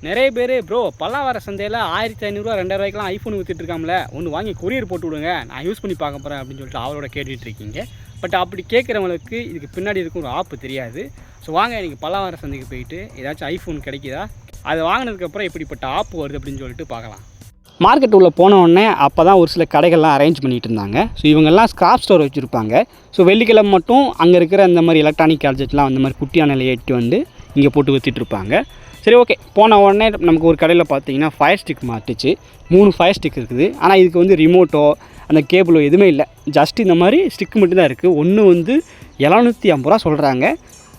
நிறைய பேர் ப்ரோ பல்லாவர சந்தையில் 1500 2000 ஐஃபோன் விற்றுட்டு இருக்காமல ஒன்று வாங்கி கொரியர் போட்டு விடுங்க, நான் யூஸ் பண்ணி பார்க்க போகிறேன் அப்படின்னு சொல்லிட்டு அவளோட கேட்டுட்டு இருக்கீங்க. பட் அப்படி கேட்குறவங்களுக்கு இதுக்கு பின்னாடி இருக்கும் ஒரு ஆப்பு தெரியாது. ஸோ வாங்க நீங்கள் பல்லாவர சந்தைக்கு போயிட்டு ஏதாச்சும் ஐஃபோன் கிடைக்குதா, அதை வாங்கினதுக்கப்புறம் எப்படிப்பட்ட ஆப்பு வருது அப்படின்னு சொல்லிட்டு பார்க்கலாம். மார்க்கெட் உள்ளே போனோடனே அப்போ தான் ஒரு சில கடைகள்லாம் அரேஞ்ச் பண்ணிகிட்டு இருந்தாங்க. ஸோ இவங்கெல்லாம் ஸ்கிராப் ஸ்டோர் வச்சுருப்பாங்க. ஸோ வெள்ளிக்கிழமை மட்டும் அங்கே இருக்கிற அந்த மாதிரி எலக்ட்ரானிக் கேட்ஜெட்லாம் அந்த மாதிரி குட்டியான ஏற்றி வந்து இங்கே போட்டு விற்றுட்ருப்பாங்க. சரி, ஓகே. போன உடனே நமக்கு ஒரு கடையில் பார்த்தீங்கன்னா ஃபயர் ஸ்டிக் மாட்டுச்சு. 3 ஃபயர் ஸ்டிக் இருக்குது. ஆனால் இதுக்கு வந்து ரிமோட்டோ அந்த கேபிளோ எதுவுமே இல்லை. ஜஸ்ட் இந்த மாதிரி ஸ்டிக் மட்டும்தான் இருக்குது. ஒன்று வந்து 750 ரூபா சொல்கிறாங்க.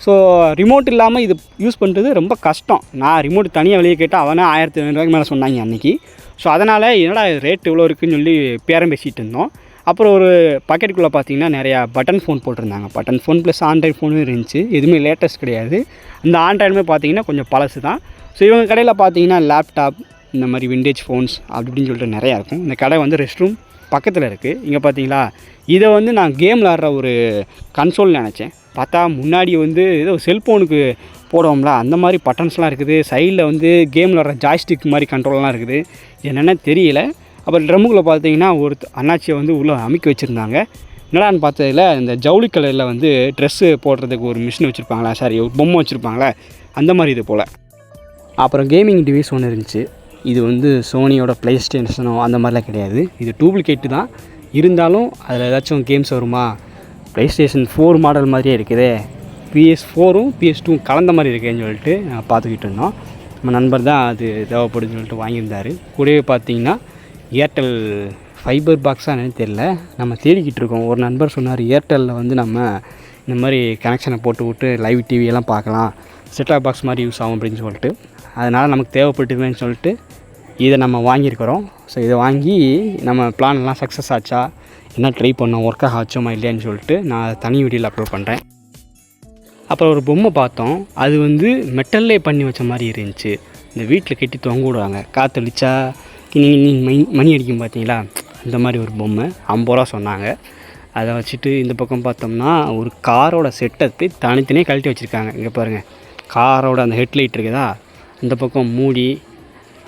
ஸோ ரிமோட் இல்லாமல் இது யூஸ் பண்ணுறது ரொம்ப கஷ்டம். நான் ரிமோட் தனியாக வெளியே கேட்டால் அவனே 1500 ரூபாய்க்கு மேலே சொன்னாங்க அன்றைக்கி. ஸோ அதனால் என்னடா ரேட் இவ்வளோ இருக்குதுன்னு சொல்லி பேரம் பேசிகிட்டு இருந்தோம். அப்புறம் ஒரு பாக்கெட்டுக்குள்ளே பார்த்தீங்கன்னா நிறையா பட்டன் ஃபோன் போட்டிருந்தாங்க. பட்டன் ஃபோன் ப்ளஸ் ஆண்ட்ராய்டு ஃபோனும் இருந்துச்சு. எதுவுமே லேட்டஸ்ட் கிடையாது. அந்த ஆண்ட்ராய்டுமே பார்த்தீங்கன்னா கொஞ்சம் பழசு தான். ஸோ இவங்க கடையில் பார்த்தீங்கன்னா லேப்டாப், இந்த மாதிரி விண்டேஜ் ஃபோன்ஸ் அப்படி இப்படின்னு சொல்லிட்டு நிறையா இருக்கும். இந்த கடை வந்து ரெஸ்ட் ரூம் பக்கத்தில் இருக்குது. இங்கே பார்த்தீங்களா, இதை வந்து நான் கேம் விளாட்ற ஒரு கன்சோல் நினச்சேன். பார்த்தா முன்னாடி வந்து ஏதோ செல்ஃபோனுக்கு போடுவோம்ல அந்த மாதிரி பட்டன்ஸ்லாம் இருக்குது. சைடில் வந்து கேம் விளாட்ற ஜாய்ஸ்டிக் மாதிரி கண்ட்ரோல்லாம் இருக்குது. என்னென்ன தெரியல. அப்புறம் ட்ரம்முக்குள்ளே பார்த்தீங்கன்னா ஒரு அண்ணாச்சியை வந்து உள்ளே அமைக்க வச்சுருந்தாங்க. என்னடான்னு பார்த்ததில் இந்த ஜவுளி கலரில் வந்து ட்ரெஸ்ஸு போடுறதுக்கு ஒரு மிஷின் வச்சுருப்பாங்களா, சாரி ஒரு பொம்மை வச்சுருப்பாங்களே அந்த மாதிரி இது போல். அப்புறம் கேமிங் டிவைஸ் ஒன்று இருந்துச்சு. இது வந்து சோனியோட ப்ளே ஸ்டேஷனோ அந்த மாதிரிலாம் கிடையாது. இது டூப்ளிகேட்டு தான். இருந்தாலும் அதில் ஏதாச்சும் கேம்ஸ் வருமா, ப்ளே ஸ்டேஷன் 4 மாடல் மாதிரியே இருக்குதே, PS4ம் PS2ம் கலந்த மாதிரி இருக்குதுன்னு சொல்லிட்டு பார்த்துக்கிட்டு இருந்தோம். நம்ம நண்பர் தான் அது தேவைப்படுதுன்னு சொல்லிட்டு வாங்கியிருந்தார். கூடவே பார்த்தீங்கன்னா ஏர்டெல் ஃபைபர் பாக்ஸாக என்னன்னு தெரில, நம்ம தேடிக்கிட்டு இருக்கோம். ஒரு நண்பர் சொன்னார் ஏர்டெல்லில் வந்து நம்ம இந்த மாதிரி கனெக்ஷனை போட்டு விட்டு லைவ் டிவியெல்லாம் பார்க்கலாம், செட்டாப் பாக்ஸ் மாதிரி யூஸ் ஆகும் அப்படின்னு சொல்லிட்டு. அதனால் நமக்கு தேவைப்பட்டுதுன்னு சொல்லிட்டு இதை நம்ம வாங்கியிருக்கிறோம். ஸோ இதை வாங்கி நம்ம பிளான்லாம் சக்ஸஸ் ஆச்சா, என்ன ட்ரை பண்ணோம், ஒர்க்காக ஆச்சோமா இல்லையான்னு சொல்லிட்டு நான் தனி வீடியோவில் அப்லோட் பண்ணுறேன். அப்புறம் ஒரு பொம்மை பார்த்தோம். அது வந்து மெட்டல்லே பண்ணி வச்ச மாதிரி இருந்துச்சு. இந்த வீட்டில் கட்டி தொங்க விடுவாங்க, காற்றடிச்சா மணி அடிக்கும் பார்த்தீங்களா, அந்த மாதிரி ஒரு பொம்மை 50 ரூபா சொன்னாங்க. அதை வச்சுட்டு இந்த பக்கம் பார்த்தோம்னா ஒரு காரோட செட்டை தனித்தனியாக கழட்டி வச்சுருக்காங்க. இங்கே பாருங்கள், காரோட அந்த ஹெட்லைட் இருக்குதா, இந்த பக்கம் மூடி,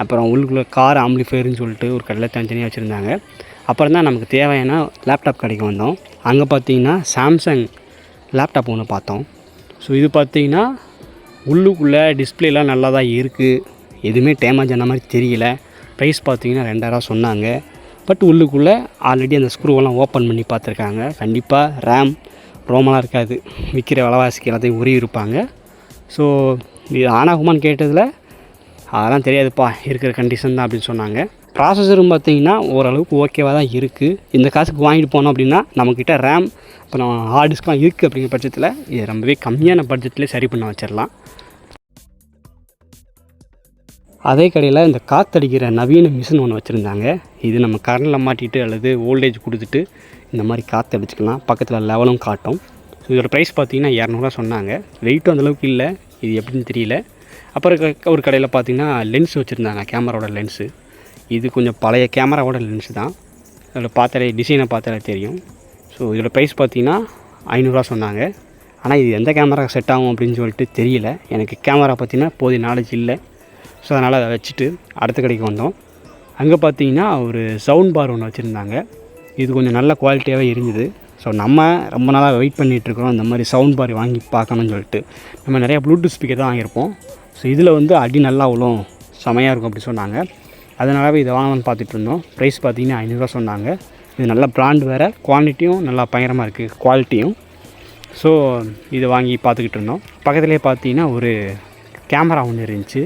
அப்புறம் உள்ளுக்குள்ளே கார் ஆம்பிளிஃபயர்னு சொல்லிட்டு ஒரு கடையில் தனித்தனியாக வச்சுருந்தாங்க. அப்புறம் தான் நமக்கு தேவையான லேப்டாப் கடைக்கு வந்தோம். அங்கே பார்த்தீங்கன்னா சாம்சங் லேப்டாப் ஒன்று பார்த்தோம். ஸோ இது பார்த்தீங்கன்னா உள்ளுக்குள்ளே டிஸ்பிளேலாம் நல்லா தான் இருக்குது, எதுவுமே டேமேஜ் ஆன மாதிரி தெரியல. ப்ரைஸ் பார்த்தீங்கன்னா 2000 ரூபா சொன்னாங்க. பட் உள்ளுக்குள்ளே ஆல்ரெடி அந்த ஸ்க்ரூவெல்லாம் ஓப்பன் பண்ணி பார்த்துருக்காங்க. கண்டிப்பாக ரேம் ரோமெல்லாம் இருக்காது, விற்கிற விலைவாசிக்கு எல்லாத்தையும் உருவி இருப்பாங்க. ஸோ இது ஆனாகுமான்னு கேட்டதில் அதெல்லாம் தெரியாதுப்பா, இருக்கிற கண்டிஷன் தான் அப்படின்னு சொன்னாங்க. ப்ராசஸரும் பார்த்தீங்கன்னா ஓரளவுக்கு ஓகேவாக தான் இருக்குது. இந்த காசுக்கு வாங்கிட்டு போனோம் அப்படின்னா நம்மக்கிட்ட ரேம் அப்புறம் ஹார்ட் டிஸ்க்லாம் இருக்குது. அப்படிங்கிற பட்சத்தில் இது ரொம்பவே கம்மியான பட்ஜெட்லேயே சரி பண்ண வச்சிடலாம். அதே கடையில் இந்த காற்றடிக்கிற நவீன மிஷின் ஒன்று வச்சுருந்தாங்க. இது நம்ம கரண்டில் மாட்டிட்டு அல்லது வோல்டேஜ் கொடுத்துட்டு இந்த மாதிரி காற்று அடிச்சுக்கலாம். பக்கத்தில் லெவலும் காட்டும். ஸோ இதோட ப்ரைஸ் பார்த்தீங்கன்னா 200 ரூபா சொன்னாங்க. வெயிட்டும் அந்தளவுக்கு இல்லை, இது எப்படின்னு தெரியல. அப்புறம் ஒரு கடையில் பார்த்தீங்கன்னா லென்ஸ் வச்சுருந்தாங்க, கேமராவோட லென்ஸு. இது கொஞ்சம் பழைய கேமராவோட லென்ஸு தான். அதில் பார்த்தாலே டிசைனை பார்த்தாலே தெரியும். ஸோ இதோட ப்ரைஸ் பார்த்தீங்கன்னா 500 ரூபா சொன்னாங்க. ஆனால் இது எந்த கேமரா செட் ஆகும் அப்படின்னு சொல்லிட்டு தெரியல. எனக்கு கேமரா பார்த்தீங்கன்னா போதிய நாலேஜ் இல்லை. ஸோ அதனால் அதை வச்சுட்டு அடுத்த கடைக்கு வந்தோம். அங்கே பார்த்தீங்கன்னா ஒரு சவுண்ட் பார் ஒன்று வச்சுருந்தாங்க. இது கொஞ்சம் நல்ல குவாலிட்டியாகவே இருந்தது. ஸோ நம்ம ரொம்ப நாளாக வெயிட் பண்ணிகிட்ருக்கோம் இந்த மாதிரி சவுண்ட் பார் வாங்கி பார்க்கணும்னு சொல்லிட்டு. நம்ம நிறையா ப்ளூடூத் ஸ்பீக்கர் தான் வாங்கியிருப்போம். ஸோ இதில் வந்து அடி நல்லா அவ்வளோ செமையாக இருக்கும் அப்படி சொன்னாங்க. அதனாலவே இதை வாங்கலாம்னு பார்த்துட்டு இருந்தோம். ப்ரைஸ் பார்த்தீங்கன்னா 500 ரூபா சொன்னாங்க. இது நல்ல பிராண்ட் வேறு, குவான்டிட்டியும் நல்லா பயங்கரமாக இருக்குது, குவாலிட்டியும். ஸோ இதை வாங்கி பார்த்துக்கிட்டு இருந்தோம். பக்கத்துலேயே பார்த்தீங்கன்னா ஒரு கேமரா ஒன்று இருந்துச்சு.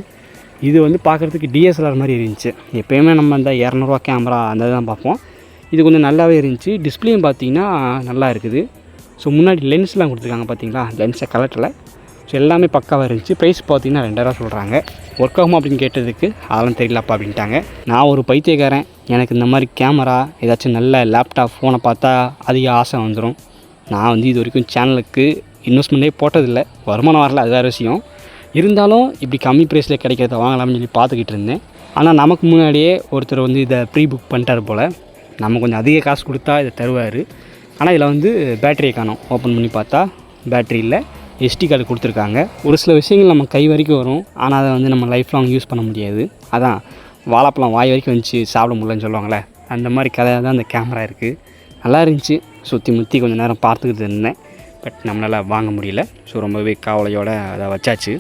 இது வந்து பார்க்குறதுக்கு டிஎஸ்எல்ஆர் மாதிரி இருந்துச்சு. எப்போயுமே நம்ம இந்த 200 ரூபா கேமரா அந்த தான் பார்ப்போம். இது கொஞ்சம் நல்லாவே இருந்துச்சு. டிஸ்பிளேயும் பார்த்தீங்கன்னா நல்லா இருக்குது. ஸோ முன்னாடி லென்ஸ்லாம் கொடுத்துருக்காங்க பார்த்தீங்களா, லென்ஸை கலட்டலை. ஸோ எல்லாமே பக்காவாக இருந்துச்சு. ப்ரைஸ் பார்த்தீங்கன்னா 2000 ரூபா சொல்கிறாங்க. ஒர்க் ஆகுமா அப்படின்னு கேட்டதுக்கு அதெல்லாம் தெரியலப்பா அப்படின்ட்டாங்க. நான் ஒரு பைத்தியக்காரன், எனக்கு இந்த மாதிரி கேமரா ஏதாச்சும் நல்ல லேப்டாப் ஃபோனை பார்த்தா அதிக ஆசை வந்துடும். நான் வந்து இது வரைக்கும் சேனலுக்கு இன்வெஸ்ட்மெண்ட்டே போட்டதில்லை, வருமானம் வரல, அது வேறு விஷயம். இருந்தாலும் இப்படி கம்மி ப்ரைஸில் கிடைக்கிறத வாங்கலாம்னு சொல்லி பார்த்துக்கிட்டு இருந்தேன். ஆனால் நமக்கு முன்னாடியே ஒருத்தர் வந்து இதை ப்ரீ புக் பண்ணிட்டார் போல். நம்ம கொஞ்சம் அதிக காசு கொடுத்தா இதை தருவார். ஆனால் இதில் வந்து பேட்டரியை காணோம். ஓப்பன் பண்ணி பார்த்தா பேட்டரி இல்லை. எஸ்டி கார்டு கொடுத்துருக்காங்க. ஒரு சில விஷயங்கள் நம்ம கை வரைக்கும் வரும், ஆனால் அதை வந்து நம்ம லைஃப் லாங் யூஸ் பண்ண முடியாது. அதான் வாழைப்பழம் வாய் வரைக்கும் வந்துச்சு சாப்பிட முடியலன்னு சொல்லுவாங்களே, அந்த மாதிரி கதையாக தான் அந்த கேமரா இருக்குது. நல்லா இருந்துச்சு. சுற்றி முற்றி கொஞ்சம் நேரம் பார்த்துக்கிட்டு இருந்தேன். பட் நம்மளால் வாங்க முடியல. ஸோ ரொம்பவே காவலையோடு அதை வச்சாச்சு.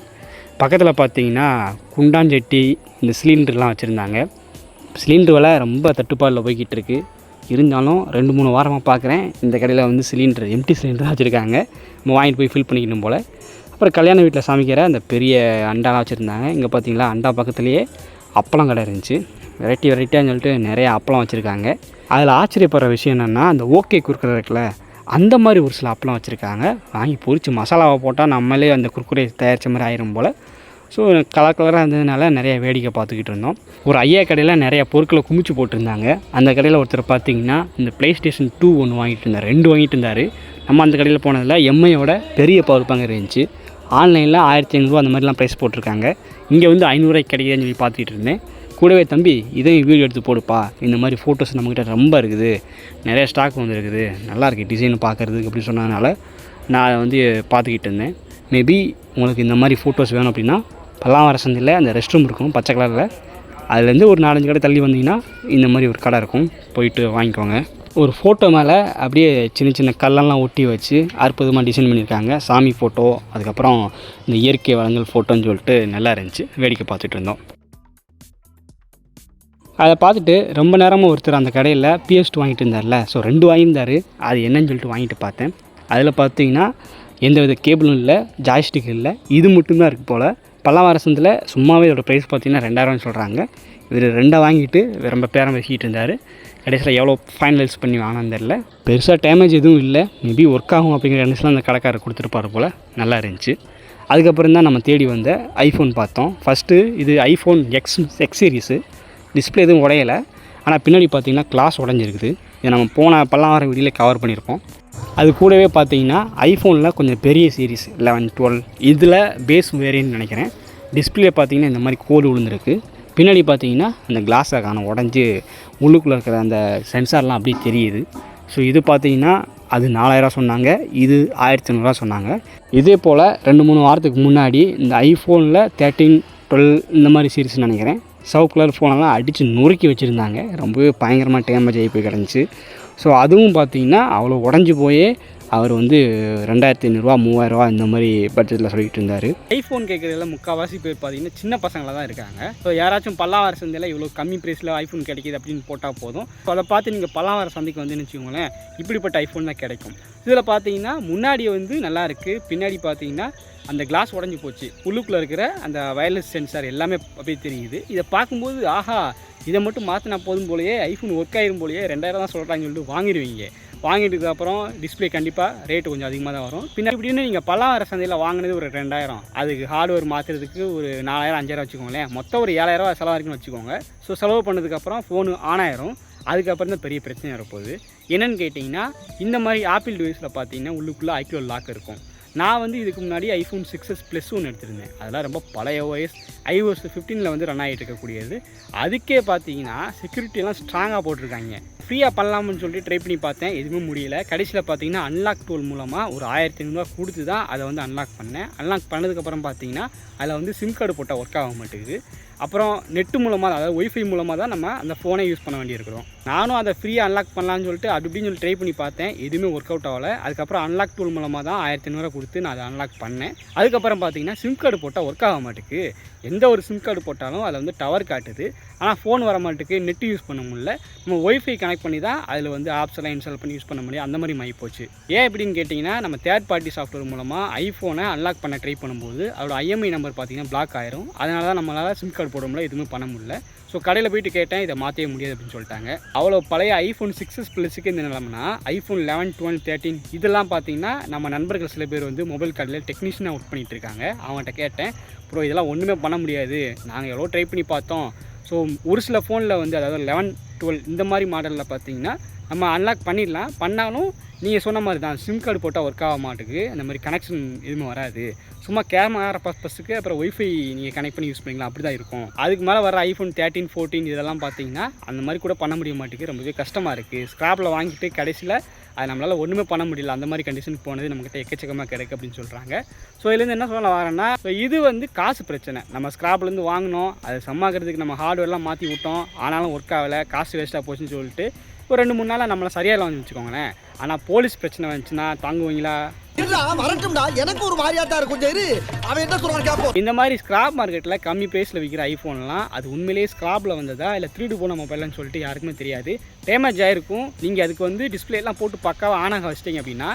பக்கத்தில் பார்த்தீங்கன்னா குண்டாஞ்சட்டி, இந்த சிலிண்டர்லாம் வச்சுருந்தாங்க. சிலிண்டர் விலை ரொம்ப தட்டுப்பாடில் போய்கிட்டு இருக்குது. இருந்தாலும் 2-3 வாரமாக பார்க்குறேன் இந்த கடையில் வந்து சிலிண்டர் எம்டி சிலிண்டர் வச்சுருக்காங்க. நம்ம வாங்கிட்டு போய் ஃபில் பண்ணிக்கணும் போல். அப்புறம் கல்யாண வீட்டில் சமைக்கிற அந்த பெரிய அண்டாலாம் வச்சுருந்தாங்க. இங்கே பார்த்தீங்களா அண்டா பக்கத்துலேயே அப்பளம் கடை இருந்துச்சு. வெரைட்டியான்னு சொல்லிட்டு நிறையா அப்பளம் வச்சுருக்காங்க. அதில் ஆச்சரியப்படுற விஷயம் என்னென்னா, அந்த ஓகே குறுக்குற இருக்குல்ல, அந்த மாதிரி ஒரு சில அப்பளம் வச்சுருக்காங்க. வாங்கி பொரித்து மசாலாவை போட்டால் நம்மளே அந்த குறுக்குறை தயாரித்த மாதிரி ஆயிரும் போல். ஸோ கலராக இருந்ததுனால நிறைய வேடிக்கை பார்த்துக்கிட்டு இருந்தோம். ஒரு ஐயா கடையில் நிறையா பொருட்களை குமிச்சு போட்டிருந்தாங்க. அந்த கடையில் ஒருத்தர் பார்த்திங்கன்னா இந்த PlayStation 2 ஒன்று வாங்கிட்டு இருந்தார், 2 வாங்கிட்டு இருந்தார். நம்ம அந்த கடையில் போனதில் எம்ஐயோட பெரிய பவர் பேங்க் இருந்துச்சு. ஆன்லைனில் 1500 அந்த மாதிரிலாம் ப்ரைஸ் போட்டிருக்காங்க. இங்கே வந்து 500 கிடைக்குதுன்னு சொல்லி பார்த்துக்கிட்டு இருந்தேன். கூடவே தம்பி இதையும் வீடியோ எடுத்து போடுப்பா, இந்த மாதிரி ஃபோட்டோஸ் நம்மக்கிட்ட ரொம்ப இருக்குது, நிறைய ஸ்டாக் வந்துருக்குது, நல்லாயிருக்கு டிசைன் பார்க்குறதுக்கு அப்படின்னு சொன்னதுனால நான் வந்து பார்த்துக்கிட்டு இருந்தேன். மேபி உங்களுக்கு இந்த மாதிரி ஃபோட்டோஸ் வேணும் அப்படின்னா பல்லாவரம் சந்தையில் அந்த ரெஸ்ட் ரூம் இருக்கும் பச்சை கலரில், அதுலேருந்து ஒரு 4-5 கடை தள்ளி வந்தீங்கன்னா இந்த மாதிரி ஒரு கடை இருக்கும், போயிட்டு வாங்கிக்கோங்க. ஒரு ஃபோட்டோ மேலே அப்படியே சின்ன கல்லெல்லாம் ஒட்டி வச்சு அற்புதமாக டிசைன் பண்ணியிருக்காங்க. சாமி ஃபோட்டோ, அதுக்கப்புறம் இந்த இயற்கை வளங்கள் ஃபோட்டோன்னு சொல்லிட்டு நல்லா இருந்துச்சு. வேடிக்கை பார்த்துட்டு இருந்தோம். அதை பார்த்துட்டு ரொம்ப நேரமாக ஒருத்தர் அந்த கடையில் PS2 வாங்கிட்டு இருந்தார்ல, ஸோ 2 வாங்கியிருந்தார். அது என்னன்னு சொல்லிட்டு வாங்கிட்டு பார்த்தேன். அதில் பார்த்தீங்கன்னா எந்தவித கேபிளும் இல்லை, ஜாய்ஸ்டிக் இல்லை, இது மட்டும்தான் இருக்குது போல். பல்லாவரம் சந்தையில் சும்மாவே இதோட ப்ரைஸ் பார்த்தீங்கன்னா 2000 சொல்கிறாங்க. இவர் 2 வாங்கிட்டு ரொம்ப பேரம் பேசிக்கிட்டு இருந்தார். கடைசியில் எவ்வளோ ஃபைனலைஸ் பண்ணி வாங்கினு தெரில. பெருசாக டேமேஜ் எதுவும் இல்லை, மேபி ஒர்க் ஆகும் அப்படிங்கிற எண்ணத்தில் அந்த கடைக்காரர் கொடுத்துருப்பார் போல். நல்லா இருந்துச்சு. அதுக்கப்புறம் தான் நம்ம தேடி வந்த ஐஃபோன் பார்த்தோம். ஃபஸ்ட்டு இது iPhone X சீரீஸு. டிஸ்பிளே எதுவும் உடையலை, ஆனால் பின்னாடி பார்த்தீங்கன்னா கிளாஸ் உடஞ்சிருக்குது. இதை நம்ம போன பல்லாவரம் வீடியோவில் கவர் பண்ணியிருப்போம். அது கூடவே பார்த்தீங்கன்னா ஐஃபோனில் கொஞ்சம் பெரிய சீரீஸ் 11, 12 இதில் பேஸ் வேரியன்ட் நினைக்கிறேன். டிஸ்பிளே பார்த்தீங்கன்னா இந்த மாதிரி கோடு விழுந்துருக்கு. பின்னாடி பார்த்தீங்கன்னா அந்த கிளாஸை காணோம், உடஞ்சி உள்ளுக்குள்ளே இருக்கிற அந்த சென்சார்லாம் அப்படியே தெரியுது. ஸோ இது பார்த்தீங்கன்னா அது 4000 சொன்னாங்க, இது 1500 சொன்னாங்க. இதே போல் 2-3 வாரத்துக்கு முன்னாடி இந்த ஐஃபோனில் 13, 12 இந்த மாதிரி சீரீஸ் நினைக்கிறேன், சவுப் கலர் ஃபோனெல்லாம் அடித்து நொறுக்கி வச்சுருந்தாங்க. ரொம்பவே பயங்கரமாக டேமேஜ் ஆகி போய் கிடந்துச்சு. ஸோ அதுவும் பார்த்திங்கன்னா அவ்வளோ உடஞ்சி போய் அவர் வந்து 2500, 3000 இந்த மாதிரி பட்ஜெட்டில் சொல்லிகிட்டு இருந்தார். ஐஃபோன் கேட்குறதுல முக்கால்வாசி பேர் பார்த்திங்கன்னா சின்ன பசங்களாக தான் இருக்காங்க. ஸோ யாராச்சும் பல்லாவரம் சந்தையில் இவ்வளோ கம்மி ப்ரைஸில் ஐஃபோன் கிடைக்கிது அப்படின்னு போட்டால் போதும். ஸோ அதை பார்த்து நீங்கள் பல்லாவரம் சந்தைக்கு வந்துன்னு வச்சுக்கோங்களேன், இப்படிப்பட்ட ஐஃபோன் தான் கிடைக்கும். இதில் பார்த்தீங்கன்னா முன்னாடி வந்து நல்லாயிருக்கு, பின்னாடி பார்த்தீங்கன்னா அந்த கிளாஸ் உடஞ்சி போச்சு, உள்ளுக்குள்ளே இருக்கிற அந்த வயர்லெஸ் சென்சார் எல்லாமே அப்படியே தெரியுது. இதை பார்க்கும்போது ஆஹா இதை மட்டும் மாற்றினா போதும் போலையே, ஐஃபோன் ஒர்க் ஆகிரும் போலையே, 2000 தான் சொல்கிறாங்கன்னு சொல்லிட்டு வாங்கிடுவீங்க. வாங்கிட்டதுக்கப்புறம் டிஸ்பிளே கண்டிப்பாக ரேட்டு கொஞ்சம் அதிகமாக தான் வரும். பின்னாடி இப்படின்னு நீங்கள் பல்லாவரம் சந்தையில் வாங்கினது ஒரு 2000, அதுக்கு ஹார்ட்வேர் மாற்றுறதுக்கு ஒரு 4000, 5000 வச்சுக்கோங்களேன், மொத்தம் ஒரு 7000 செலவாயிருக்குன்னு வச்சுக்கோங்க. ஸோ செலவு பண்ணதுக்கப்புறம் ஃபோனு ஆன் ஆயிரும். அதுக்கப்புறம் தான் பெரிய பிரச்சனை வரப்போகுது. என்னென்னு கேட்டிங்கன்னா, இந்த மாதிரி ஆப்பிள் டிவைஸில் பார்த்தீங்கன்னா உள்ளுக்குள்ளே iCloud லாக் இருக்கும். நான் வந்து இதுக்கு முன்னாடி iPhone 6s Plus ஒன்று எடுத்திருந்தேன். அதெல்லாம் ரொம்ப பழைய iOS 15 வந்து ரன் ஆகிட்டு இருக்கக்கூடியது. அதுக்கே பார்த்தீங்கன்னா செக்யூரிட்டியெல்லாம் ஸ்ட்ராங்காக போட்டிருக்காங்க. ஃப்ரீயாக பண்ணலாம்னு சொல்லிட்டு ட்ரை பண்ணி பார்த்தேன், எதுவுமே முடியல. கடைசியில் பார்த்தீங்கன்னா அன்லாக் டூல் மூலமாக ஒரு 1500 கொடுத்து தான் அதை வந்து அன்லாக் பண்ணேன். அன்லாக் பண்ணதுக்கப்புறம் பார்த்தீங்கன்னா அதில் வந்து சிம் கார்டு போட்டால் ஒர்க் ஆக மாட்டேங்குது. அப்புறம் நெட்டு மூலமாக, அதாவது ஒய்ஃபை மூலமாக தான் நம்ம அந்த ஃபோனை யூஸ் பண்ண வேண்டியிருக்கிறோம். நானும் அதை ஃப்ரீயாக அன்லாக் பண்ணலான்னு சொல்லிட்டு அப்படி இப்படின்னு சொல்லி ட்ரை பண்ணி பார்த்தேன், எதுவுமே ஒர்க் அவுட் ஆகலை. அதுக்கப்புறம் அன்லாக் டூல் மூலமாக தான் 1500 கொடுத்து நான் அதை அன்லாக் பண்ணேன். அதுக்கப்புறம் பார்த்தீங்கன்னா சிம் கார்டு போட்டால் ஒர்க் ஆக மாட்டேங்குது. எந்த ஒரு சிம் கார்டு போட்டாலும் அதில் வந்து டவர் காட்டுது, ஆனால் ஃபோன் வர மாட்டேங்குது, நெட்டு யூஸ் பண்ண முடியல. நம்ம ஒய்ஃபை கனெக்ட் பண்ணி தான் அதில் வந்து ஆப்ஸ் எல்லாம் இன்ஸ்டால் பண்ணி யூஸ் பண்ண முடியும். அந்த மாதிரி போச்சு. ஏன் எப்படின்னு கேட்டிங்கன்னா, நம்ம தேர்ட் பார்ட்டி சாஃப்ட்வேர் மூலமாக ஐஃபோனை அன்லாக் பண்ண ட்ரை பண்ணும்போது அதோட IMEI நம்பர் பார்த்தீங்கன்னா பிளாக் ஆயிரும். அதனால தான் நம்மளால் சிம் கார்டு போட முடியல, எதுவுமே பண்ண முடியல. ஸோ கடையில் போய்ட்டு கேட்டேன், இதை மாற்றவே முடியாது அப்படின்னு சொல்லிட்டாங்க. அவ்வளோ பழைய iPhone 6s Plusக்கு இந்த நிலமைனா iPhone 11, 12, 13 இதெல்லாம் பார்த்தீங்கன்னா நம்ம நண்பர்கள் சில பேர் வந்து மொபைல் கடையில் டெக்னீஷியனாக ஒர்க் பண்ணிகிட்டு இருக்காங்க. அவங்கள்ட்ட கேட்டேன், ப்ரோ இதெல்லாம் ஒன்றுமே பண்ண முடியாது, நாங்கள் எவ்வளோ ட்ரை பண்ணி பார்த்தோம். ஸோ ஒரு சில ஃபோனில் வந்து அதாவது 11, 12 இந்த மாதிரி மாடலில் பார்த்தீங்கன்னா நம்ம அன்லாக் பண்ணிடலாம், பண்ணாலும் நீங்கள் சொன்ன மாதிரி தான் சிம் கார்டு போட்டால் ஒர்க் ஆக மாட்டேங்குது, அந்த மாதிரி கனெக்ஷன் எதுவுமே வராது. சும்மா கேமரா பர்பஸுக்கு அப்புறம் ஒய்ஃபை நீங்கள் கனெக்ட் பண்ணி யூஸ் பண்ணிக்கலாம், அப்படி தான் இருக்கும். அதுக்கு மேலே வர iPhone 13, 14 இதெல்லாம் பார்த்தீங்கன்னா அந்த மாதிரி கூட பண்ண முடிய மாட்டேங்குது, ரொம்பவே கஷ்டமாக இருக்குது. ஸ்க்ராப்பில் வாங்கிட்டு கடைசியில் அது நம்மளால் ஒன்றுமே பண்ண முடியல. அந்த மாதிரி கண்டிஷனுக்கு போனது நம்மக்கிட்ட எக்கச்சக்கமாக கிடைக்கு அப்படின்னு சொல்கிறாங்க. ஸோ இதுலேருந்து என்ன சொல்ல வரேன்னா, ஸோ இது வந்து காசு பிரச்சனை. நம்ம ஸ்க்ராப்லேருந்து வாங்கினோம், அது சம்மாக்கிறதுக்கு நம்ம ஹார்ட்வேர்லாம் மாற்றி விட்டோம், ஆனாலும் ஒர்க் ஆகலை, காசு வேஸ்ட்டாக போச்சுன்னு சொல்லிட்டு ஒரு 2-3 நாளாக நம்மளை சரியாக இல்லை வந்து வச்சுக்கோங்களேன். ஆனால் போலீஸ் பிரச்சனை வந்துச்சுன்னா தாங்குவீங்களா? எனக்கு ஒரு மாதிரியாத்தான் இருக்கும். சரி, அவன் என்ன சொல்றான்னு கேட்போம். இந்த மாதிரி ஸ்கிராப் மார்க்கெட்டில் கம்மி ப்ரைஸில் விற்கிற ஐஃபோன்லாம் அது உண்மையிலேயே ஸ்கிராப்பில் வந்ததா இல்லை திருடு போன மொபைல்னு சொல்லிட்டு யாருக்குமே தெரியாது. டேமேஜ் ஆகிருக்கும். நீங்கள் அதுக்கு வந்து டிஸ்பிளேலாம் போட்டு பக்காவாக ஆனாக வச்சிட்டிங்க அப்படின்னா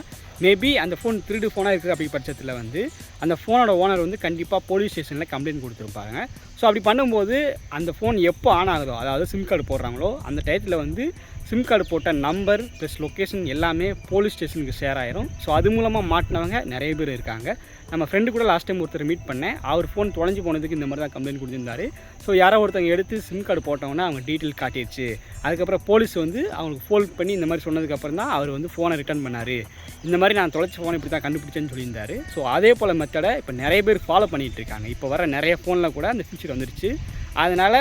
மேபி அந்த ஃபோன் திருடு ஃபோனாக இருக்குது அப்படி பட்சத்தில் வந்து அந்த ஃபோனோட ஓனர் வந்து கண்டிப்பாக போலீஸ் ஸ்டேஷனில் கம்ப்ளைண்ட் கொடுத்துருப்பாங்க. ஸோ அப்படி பண்ணும்போது அந்த ஃபோன் எப்போ ஆன் ஆகுதோ, அதாவது சிம் கார்டு போடுறாங்களோ அந்த டயத்தில் வந்து சிம் கார்டு போட்ட நம்பர் ப்ளஸ் லொக்கேஷன் எல்லாமே போலீஸ் ஸ்டேஷனுக்கு ஷேர் ஆயிரும். ஸோ அது மூலமாக மாட்டினவங்க நிறைய பேர் இருக்காங்க. நம்ம ஃப்ரெண்டு கூட லாஸ்ட் டைம் ஒருத்தர் மீட் பண்ணேன். அவர் ஃபோன் தொலைஞ்சு போனதுக்கு இந்த மாதிரி தான் கம்ப்ளைண்ட் கொடுத்துருந்தாரு. ஸோ யாரோ ஒருத்தவங்க எடுத்து சிம் கார்டு போட்டவொன்னே அவங்க டீட்டெயில் காட்டிடுச்சு. அதுக்கப்புறம் போலீஸ் வந்து அவங்களுக்கு ஃபோன் பண்ணி இந்த மாதிரி சொன்னதுக்கப்புறம் தான் அவர் வந்து ஃபோனை ரிட்டர்ன் பண்ணார். இந்த மாதிரி நான் தொலைச்ச ஃபோனை இப்படி தான் கண்டுபிடிச்சேன்னு சொல்லியிருந்தாரு. ஸோ அதே போல் மெத்தடை இப்போ நிறைய பேர் ஃபாலோ பண்ணிகிட்டு இருக்காங்க. இப்போ வர நிறைய ஃபோனில் கூட அந்த ஃபீச்சர் வந்துடுச்சு. அதனால்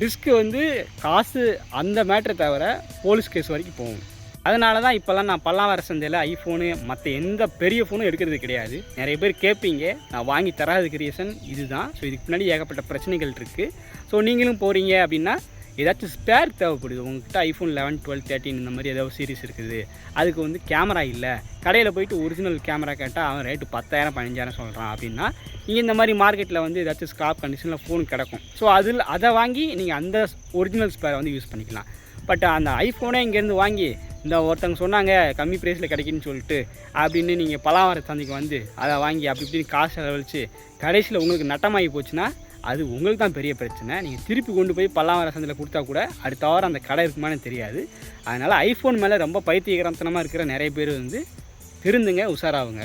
ரிஸ்க்கு வந்து காசு அந்த மேட்ரை தவிர போலீஸ் கேஸ் வரைக்கும் போகும். அதனால தான் இப்போல்லாம் நான் பல்லாவர சந்தையில் ஐஃபோனு மற்ற எந்த பெரிய ஃபோனும் எடுக்கிறது கிடையாது. நிறைய பேர் கேட்பீங்க, நான் வாங்கி தராதுக்கு ரீசன் இது தான். ஸோ இதுக்கு முன்னாடி ஏகப்பட்ட பிரச்சனைகள் இருக்குது. ஸோ நீங்களும் போகிறீங்க அப்படின்னா ஏதாச்சும் ஸ்பேர் தேவைப்படுது, உங்கள்கிட்ட ஐஃபோன் 11, 12, 13 இந்த மாதிரி ஏதாவது சீரிஸ் இருக்குது, அதுக்கு வந்து கேமரா இல்லை, கடையில் போய்ட்டு ஒரிஜினல் கேமரா கேட்டால் அவன் ரேட்டு 10,000 15,000 சொல்கிறான் அப்படின்னா நீங்கள் இந்த மாதிரி மார்க்கெட்டில் வந்து ஏதாச்சும் ஸ்க்ராப் கண்டிஷனில் ஃபோன் கிடக்கும். ஸோ அதை வாங்கி நீங்கள் அந்த ஒரிஜினல் ஸ்பேரை வந்து யூஸ் பண்ணிக்கலாம். பட் அந்த ஐஃபோனே இங்கேருந்து வாங்கி இந்த ஒருத்தவங்க சொன்னாங்க கம்மி ப்ரைஸில் கிடைக்குன்னு சொல்லிட்டு அப்படின்னு நீங்கள் பலாவர சந்தைக்கு வந்து அதை வாங்கி அப்படி இப்படின்னு காசு செலவழித்து கடைசியில் உங்களுக்கு நட்டமாகி போச்சுன்னா அது உங்களுக்கு தான் பெரிய பிரச்சனை. நீங்கள் திருப்பி கொண்டு போய் பல்லாவர சந்தையில் கொடுத்தா கூட அடுத்த வாரம் அந்த கடை இருக்குமான்னு தெரியாது. அதனால் ஐஃபோன் மேலே ரொம்ப பைத்தியகரத்தனமாக இருக்கிற நிறைய பேர் வந்து திருந்துங்க, உஷாராகுங்க.